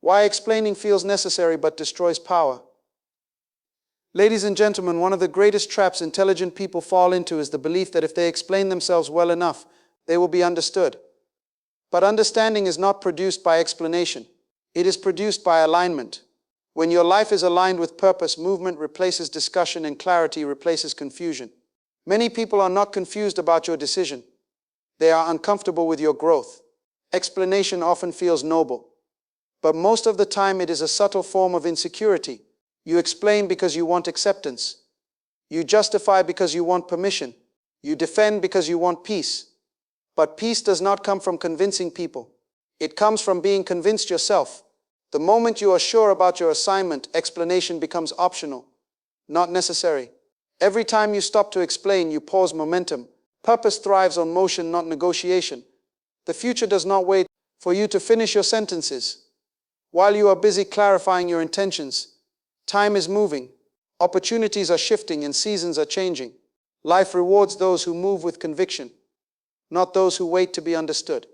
Why explaining feels necessary but destroys power. Ladies and gentlemen, one of the greatest traps intelligent people fall into is the belief that if they explain themselves well enough, they will be understood. But understanding is not produced by explanation. It is produced by alignment. When your life is aligned with purpose, movement replaces discussion and clarity replaces confusion. Many people are not confused about your decision. They are uncomfortable with your growth. Explanation often feels noble, but most of the time it is a subtle form of insecurity. You explain because you want acceptance. You justify because you want permission. You defend because you want peace. But peace does not come from convincing people. It comes from being convinced yourself. The moment you are sure about your assignment, explanation becomes optional, not necessary. Every time you stop to explain, you pause momentum. Purpose thrives on motion, not negotiation. The future does not wait for you to finish your sentences. While you are busy clarifying your intentions, time is moving, opportunities are shifting, and seasons are changing. Life rewards those who move with conviction, not those who wait to be understood.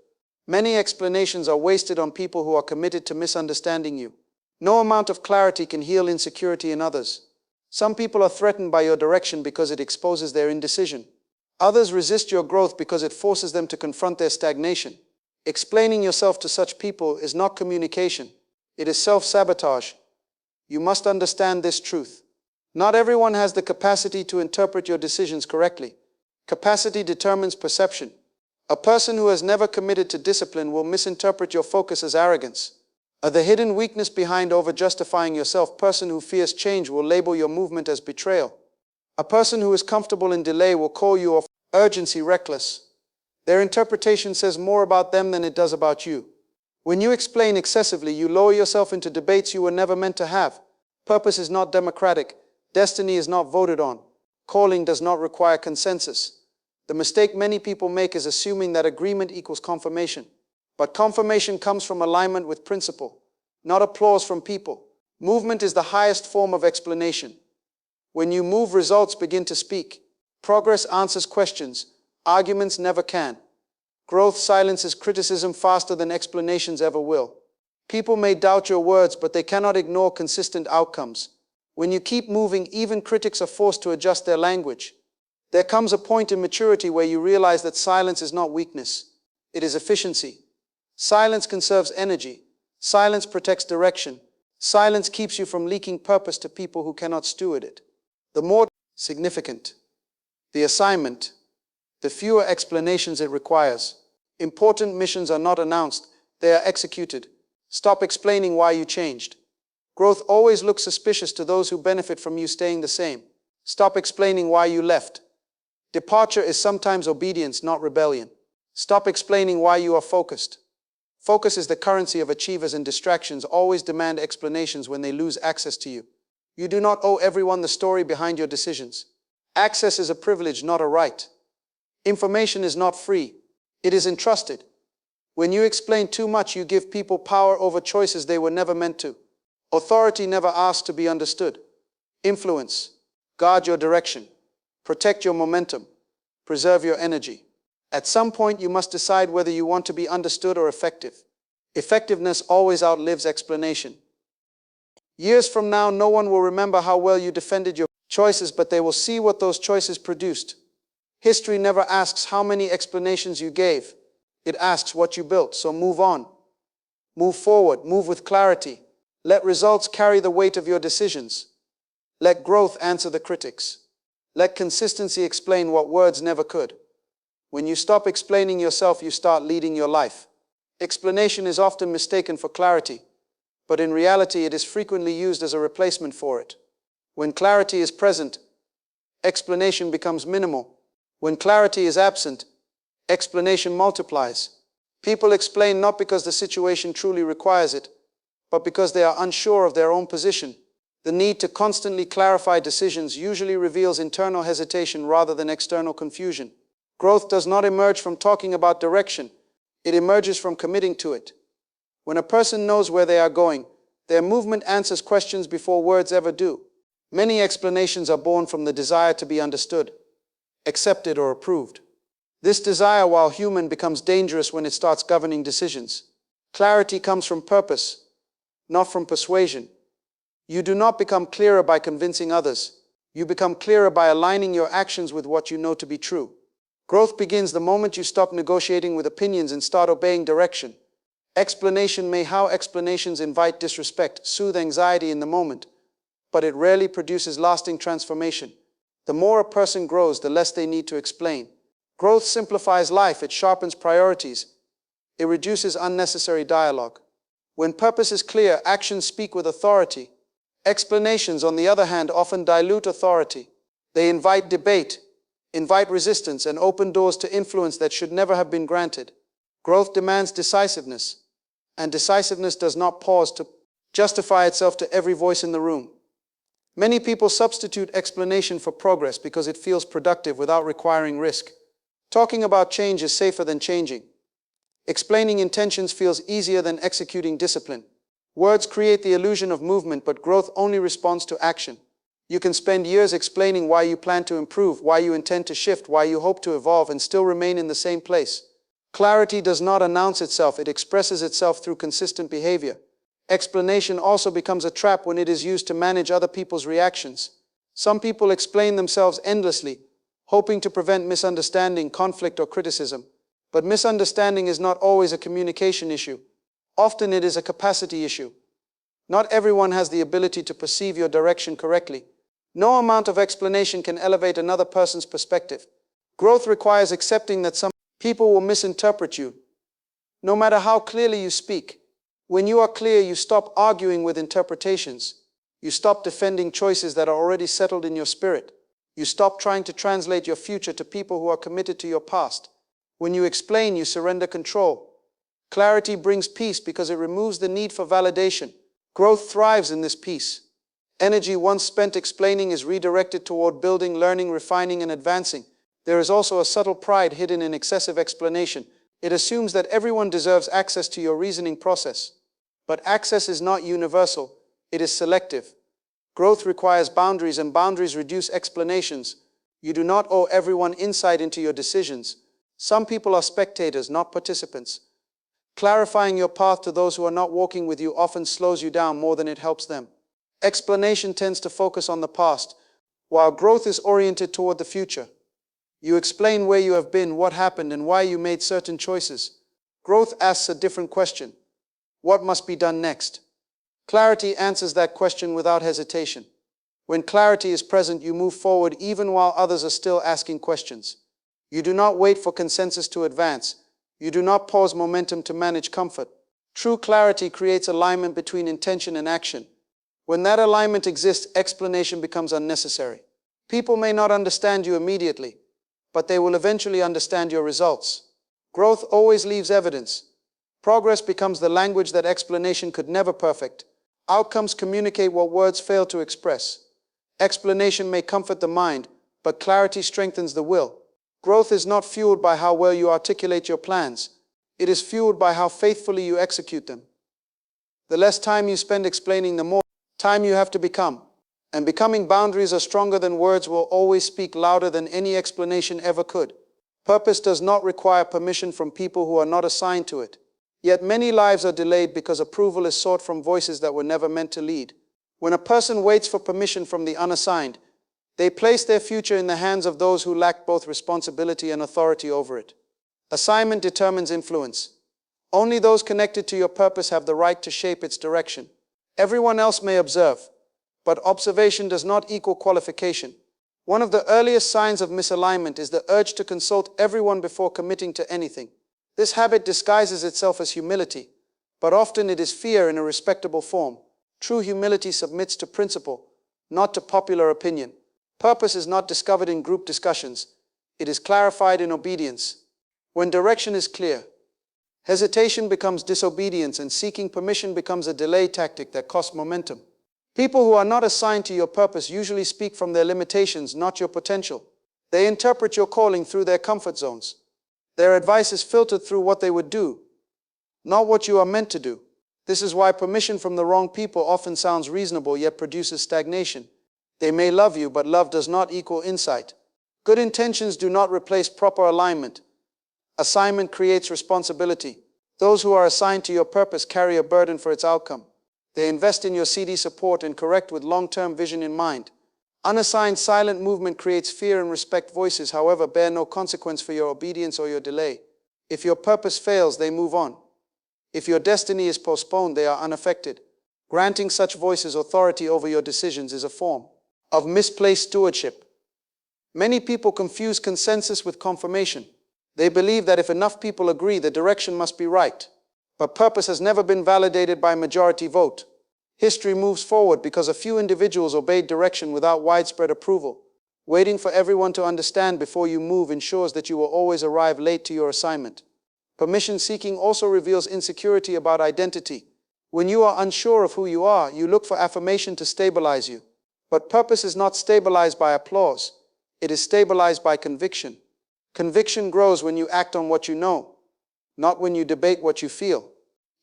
Many explanations are wasted on people who are committed to misunderstanding you. No amount of clarity can heal insecurity in others. Some people are threatened by your direction because it exposes their indecision. Others resist your growth because it forces them to confront their stagnation. Explaining yourself to such people is not communication. It is self-sabotage. You must understand this truth. Not everyone has the capacity to interpret your decisions correctly. Capacity determines perception. A person who has never committed to discipline will misinterpret your focus as arrogance. The hidden weakness behind over-justifying yourself. Person who fears change will label your movement as betrayal. A person who is comfortable in delay will call your urgency reckless. Their interpretation says more about them than it does about you. When you explain excessively, you lower yourself into debates you were never meant to have. Purpose is not democratic. Destiny is not voted on. Calling does not require consensus. The mistake many people make is assuming that agreement equals confirmation. But confirmation comes from alignment with principle, not applause from people. Movement is the highest form of explanation. When you move, results begin to speak. Progress answers questions. Arguments never can. Growth silences criticism faster than explanations ever will. People may doubt your words, but they cannot ignore consistent outcomes. When you keep moving, even critics are forced to adjust their language. There comes a point in maturity where you realize that silence is not weakness. It is efficiency. Silence conserves energy. Silence protects direction. Silence keeps you from leaking purpose to people who cannot steward it. The more significant the assignment, the fewer explanations it requires. Important missions are not announced, they are executed. Stop explaining why you changed. Growth always looks suspicious to those who benefit from you staying the same. Stop explaining why you left. Departure is sometimes obedience, not rebellion. Stop explaining why you are focused. Focus is the currency of achievers, and distractions always demand explanations when they lose access to you. You do not owe everyone the story behind your decisions. Access is a privilege, not a right. Information is not free. It is entrusted. When you explain too much, you give people power over choices they were never meant to. Authority never asks to be understood. Influence. Guard your direction. Protect your momentum. Preserve your energy. At some point, you must decide whether you want to be understood or effective. Effectiveness always outlives explanation. Years from now, no one will remember how well you defended your choices, but they will see what those choices produced. History never asks how many explanations you gave. It asks what you built. So move on. Move forward. Move with clarity. Let results carry the weight of your decisions. Let growth answer the critics. Let consistency explain what words never could. When you stop explaining yourself, you start leading your life. Explanation is often mistaken for clarity, but in reality, it is frequently used as a replacement for it. When clarity is present, explanation becomes minimal. When clarity is absent, explanation multiplies. People explain not because the situation truly requires it, but because they are unsure of their own position. The need to constantly clarify decisions usually reveals internal hesitation rather than external confusion. Growth does not emerge from talking about direction. It emerges from committing to it. When a person knows where they are going, their movement answers questions before words ever do. Many explanations are born from the desire to be understood, accepted, or approved. This desire, while human, becomes dangerous when it starts governing decisions. Clarity comes from purpose, not from persuasion. You do not become clearer by convincing others. You become clearer by aligning your actions with what you know to be true. Growth begins the moment you stop negotiating with opinions and start obeying direction. How explanations invite disrespect, soothe anxiety in the moment, but it rarely produces lasting transformation. The more a person grows, the less they need to explain. Growth simplifies life, it sharpens priorities, it reduces unnecessary dialogue. When purpose is clear, actions speak with authority. Explanations, on the other hand, often dilute authority. They invite debate, invite resistance, and open doors to influence that should never have been granted. Growth demands decisiveness, and decisiveness does not pause to justify itself to every voice in the room. Many people substitute explanation for progress because it feels productive without requiring risk. Talking about change is safer than changing. Explaining intentions feels easier than executing discipline. Words create the illusion of movement, but growth only responds to action. You can spend years explaining why you plan to improve, why you intend to shift, why you hope to evolve, and still remain in the same place. Clarity does not announce itself, it expresses itself through consistent behavior. Explanation also becomes a trap when it is used to manage other people's reactions. Some people explain themselves endlessly, hoping to prevent misunderstanding, conflict, or criticism. But misunderstanding is not always a communication issue. Often it is a capacity issue. Not everyone has the ability to perceive your direction correctly. No amount of explanation can elevate another person's perspective. Growth requires accepting that some people will misinterpret you, no matter how clearly you speak. When you are clear, you stop arguing with interpretations. You stop defending choices that are already settled in your spirit. You stop trying to translate your future to people who are committed to your past. When you explain, you surrender control. Clarity brings peace because it removes the need for validation. Growth thrives in this peace. Energy once spent explaining is redirected toward building, learning, refining, and advancing. There is also a subtle pride hidden in excessive explanation. It assumes that everyone deserves access to your reasoning process. But access is not universal, it is selective. Growth requires boundaries, and boundaries reduce explanations. You do not owe everyone insight into your decisions. Some people are spectators, not participants. Clarifying your path to those who are not walking with you often slows you down more than it helps them. Explanation tends to focus on the past, while growth is oriented toward the future. You explain where you have been, what happened, and why you made certain choices. Growth asks a different question. What must be done next? Clarity answers that question without hesitation. When clarity is present, you move forward even while others are still asking questions. You do not wait for consensus to advance. You do not pause momentum to manage comfort. True clarity creates alignment between intention and action. When that alignment exists, explanation becomes unnecessary. People may not understand you immediately, but they will eventually understand your results. Growth always leaves evidence. Progress becomes the language that explanation could never perfect. Outcomes communicate what words fail to express. Explanation may comfort the mind, but clarity strengthens the will. Growth is not fueled by how well you articulate your plans. It is fueled by how faithfully you execute them. The less time you spend explaining, the more time you have to become. And becoming boundaries are stronger than words will always speak louder than any explanation ever could. Purpose does not require permission from people who are not assigned to it. Yet many lives are delayed because approval is sought from voices that were never meant to lead. When a person waits for permission from the unassigned, they place their future in the hands of those who lack both responsibility and authority over it. Assignment determines influence. Only those connected to your purpose have the right to shape its direction. Everyone else may observe, but observation does not equal qualification. One of the earliest signs of misalignment is the urge to consult everyone before committing to anything. This habit disguises itself as humility, but often it is fear in a respectable form. True humility submits to principle, not to popular opinion. Purpose is not discovered in group discussions. It is clarified in obedience. When direction is clear, hesitation becomes disobedience, and seeking permission becomes a delay tactic that costs momentum. People who are not assigned to your purpose usually speak from their limitations, not your potential. They interpret your calling through their comfort zones. Their advice is filtered through what they would do, not what you are meant to do. This is why permission from the wrong people often sounds reasonable yet produces stagnation. They may love you, but love does not equal insight. Good intentions do not replace proper alignment. Assignment creates responsibility. Those who are assigned to your purpose carry a burden for its outcome. They invest in your CD support and correct with long-term vision in mind. Unassigned silent movement creates fear and respect voices, however, bear no consequence for your obedience or your delay. If your purpose fails, they move on. If your destiny is postponed, they are unaffected. Granting such voices authority over your decisions is a form of misplaced stewardship. Many people confuse consensus with confirmation. They believe that if enough people agree, the direction must be right. But purpose has never been validated by majority vote. History moves forward because a few individuals obeyed direction without widespread approval. Waiting for everyone to understand before you move ensures that you will always arrive late to your assignment. Permission seeking also reveals insecurity about identity. When you are unsure of who you are, you look for affirmation to stabilize you. But purpose is not stabilized by applause. It is stabilized by conviction. Conviction grows when you act on what you know, not when you debate what you feel.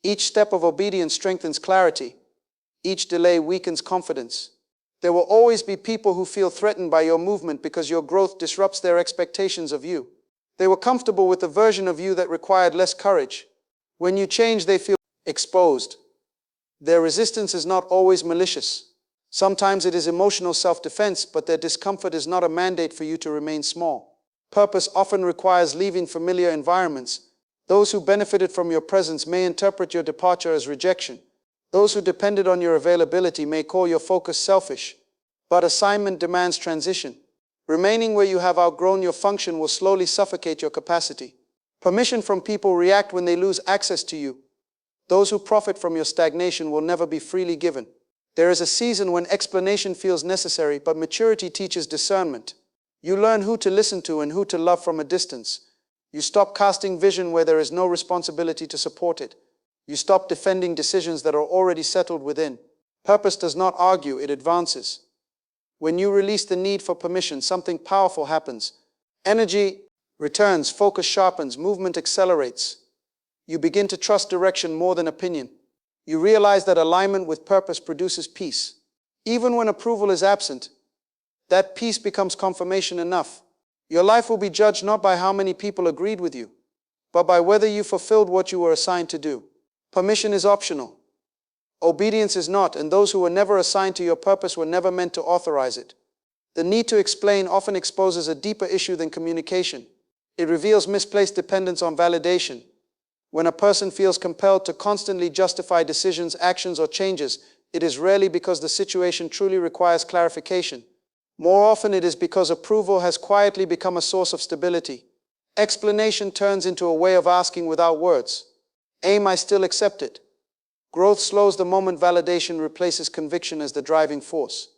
Each step of obedience strengthens clarity. Each delay weakens confidence. There will always be people who feel threatened by your movement because your growth disrupts their expectations of you. They were comfortable with the version of you that required less courage. When you change, they feel exposed. Their resistance is not always malicious. Sometimes it is emotional self-defense, but their discomfort is not a mandate for you to remain small. Purpose often requires leaving familiar environments. Those who benefited from your presence may interpret your departure as rejection. Those who depended on your availability may call your focus selfish. But assignment demands transition. Remaining where you have outgrown your function will slowly suffocate your capacity. Permission from people react when they lose access to you. Those who profit from your stagnation will never be freely given. There is a season when explanation feels necessary, but maturity teaches discernment. You learn who to listen to and who to love from a distance. You stop casting vision where there is no responsibility to support it. You stop defending decisions that are already settled within. Purpose does not argue, it advances. When you release the need for permission, something powerful happens. Energy returns, focus sharpens, movement accelerates. You begin to trust direction more than opinion. You realize that alignment with purpose produces peace. Even when approval is absent, that peace becomes confirmation enough. Your life will be judged not by how many people agreed with you, but by whether you fulfilled what you were assigned to do. Permission is optional. Obedience is not, and those who were never assigned to your purpose were never meant to authorize it. The need to explain often exposes a deeper issue than communication. It reveals misplaced dependence on validation. When a person feels compelled to constantly justify decisions, actions, or changes, it is rarely because the situation truly requires clarification. More often it is because approval has quietly become a source of stability. Explanation turns into a way of asking without words. I still accept it. Growth slows the moment validation replaces conviction as the driving force.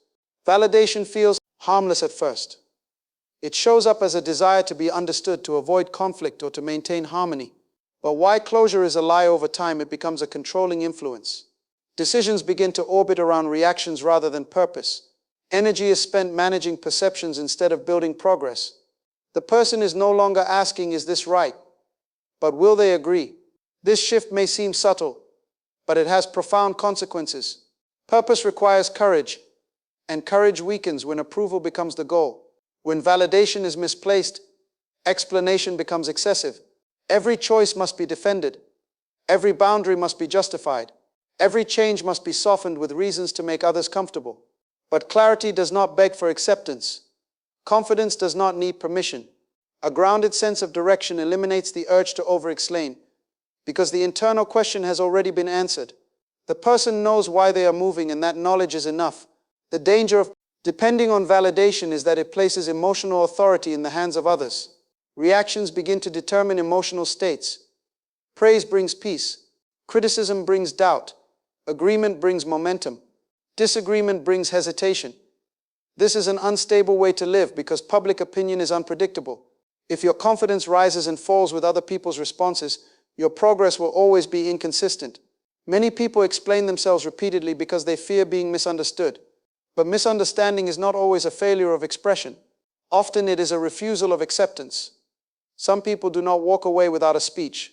Validation feels harmless at first. It shows up as a desire to be understood, to avoid conflict, or to maintain harmony. But why closure is a lie over time, it becomes a controlling influence. Decisions begin to orbit around reactions rather than purpose. Energy is spent managing perceptions instead of building progress. The person is no longer asking, is this right? But will they agree? This shift may seem subtle, but it has profound consequences. Purpose requires courage, and courage weakens when approval becomes the goal. When validation is misplaced, explanation becomes excessive. Every choice must be defended. Every boundary must be justified. Every change must be softened with reasons to make others comfortable. But clarity does not beg for acceptance. Confidence does not need permission. A grounded sense of direction eliminates the urge to over-explain, because the internal question has already been answered. The person knows why they are moving, and that knowledge is enough. The danger of depending on validation is that it places emotional authority in the hands of others. Reactions begin to determine emotional states. Praise brings peace. Criticism brings doubt. Agreement brings momentum. Disagreement brings hesitation. This is an unstable way to live because public opinion is unpredictable. If your confidence rises and falls with other people's responses, your progress will always be inconsistent. Many people explain themselves repeatedly because they fear being misunderstood. But misunderstanding is not always a failure of expression. Often it is a refusal of acceptance. Some people do not walk away without a speech.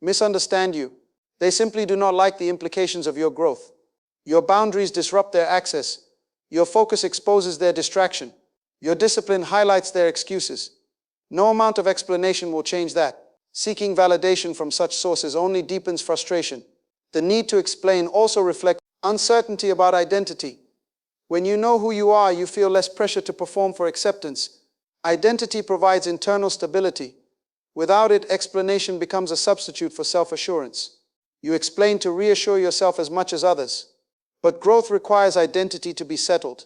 Misunderstand you. They simply do not like the implications of your growth. Your boundaries disrupt their access. Your focus exposes their distraction. Your discipline highlights their excuses. No amount of explanation will change that. Seeking validation from such sources only deepens frustration. The need to explain also reflects Uncertainty about identity. When you know who you are, you feel less pressure to perform for acceptance. Identity provides internal stability. Without it, explanation becomes a substitute for self-assurance. You explain to reassure yourself as much as others. But growth requires identity to be settled.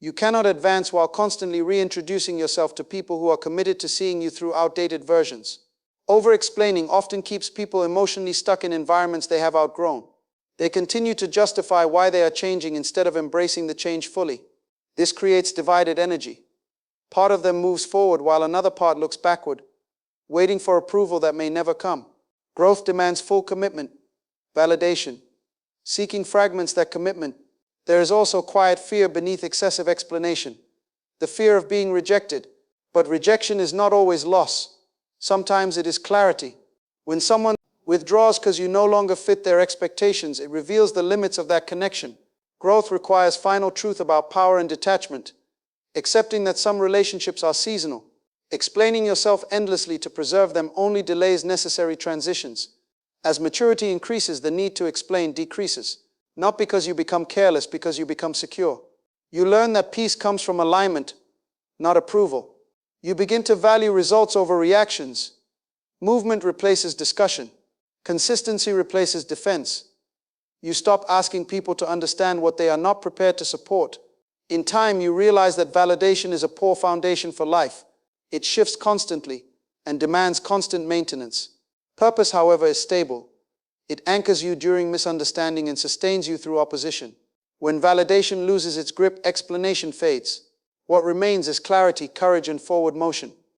You cannot advance while constantly reintroducing yourself to people who are committed to seeing you through outdated versions. Over-explaining often keeps people emotionally stuck in environments they have outgrown. They continue to justify why they are changing instead of embracing the change fully. This creates divided energy. Part of them moves forward while another part looks backward, waiting for approval that may never come. Growth demands full commitment, validation, seeking fragments that commitment. There is also quiet fear beneath excessive explanation, the fear of being rejected. But rejection is not always loss. Sometimes it is clarity. When someone withdraws because you no longer fit their expectations, it reveals the limits of that connection. Growth requires final truth about power and detachment, accepting that some relationships are seasonal. Explaining yourself endlessly to preserve them only delays necessary transitions. As maturity increases, the need to explain decreases. Not because you become careless, because you become secure. You learn that peace comes from alignment, not approval. You begin to value results over reactions. Movement replaces discussion. Consistency replaces defense. You stop asking people to understand what they are not prepared to support. In time, you realize that validation is a poor foundation for life. It shifts constantly and demands constant maintenance. Purpose, however, is stable. It anchors you during misunderstanding and sustains you through opposition. When validation loses its grip, explanation fades. What remains is clarity, courage, and forward motion.